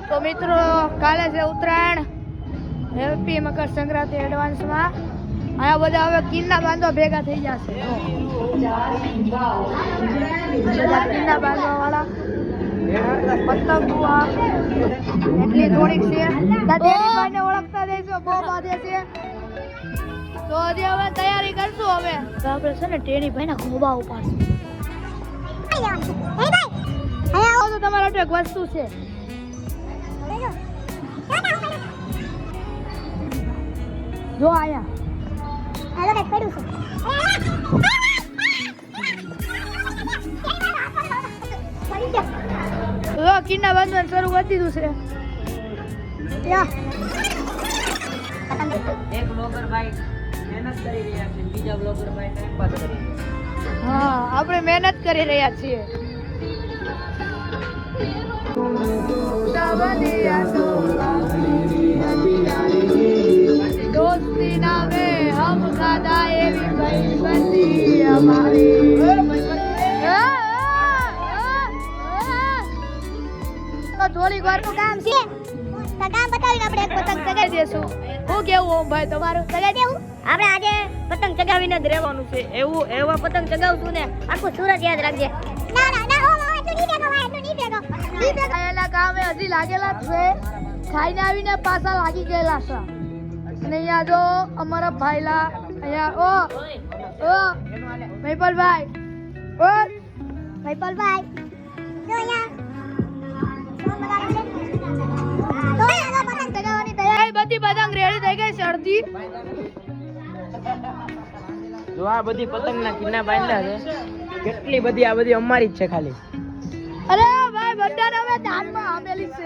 તો મિત્રો કાલે છે ઉત્તરાયણ. હેપી મકર સંક્રાંતિ એડવાન્સમાં. આ બધા હવે કિન્ના બાંધવા ભેગા થઈ જશે. કિન્ના બાંધવા વાળા પતંગ એટલી થોડીક છે. ભાઈને ઓળખતા દેશો બહુ બાંધે છે. તો હજી હવે તૈયારી કરશું. હવે તો આપણે છે ને ટેણી ભાઈના ખોબા ઉપાડશું. તો તમારા એક વસ્તુ છે. જો આયા કિન્ના બાંધવાનું શરૂ કરી દીધું છે. એક બ્લોગર ભાઈ મહેનત કરી રહ્યા છે, બીજા બ્લોગર ભાઈ ટાઈમ પાસ કરી રહ્યા છે. હા, આપણે મહેનત કરી રહ્યા છીએ. દોસ્તી નામે હમ ખાધા એવી ભાઈબંધી અમારી. તો થોડીક વારનું કામ છે. તો કામ બતાવીને આપણે એક પતંગ ચગાવી દેશું. હું કેવું ઓમ ભાઈ તમારું ચગાવી દેવું? આપણે આજે પતંગ ચગાવીને જ રહેવાનું છે. એવા પતંગ ચગાવશું ને આખું સુરત યાદ રાખજે. ના ના ના, ઓમ એટલું નહીં ભેગો, એટલું નહીં ભેગો. ખાયેલા કામે હજી લાગેલા જ છે. ખાઈને આવીને પાછા લાગી ગયેલા છે. અને અહીંયા જો અમારા ભાઈલા અહીંયા ઓ મહિપલભાઈ, ઓ મહિપલભાઈ જો અહીંયા બધી પતંગ રેડી થઈ ગઈ છે. અડધી જો આ બધી પતંગના કિન્ના બાંધ્યા છે. કેટલી બધી આ બધી અમારી જ છે ખાલી. અરે ભાઈ બધાને હવે દાનમાં આપેલી છે.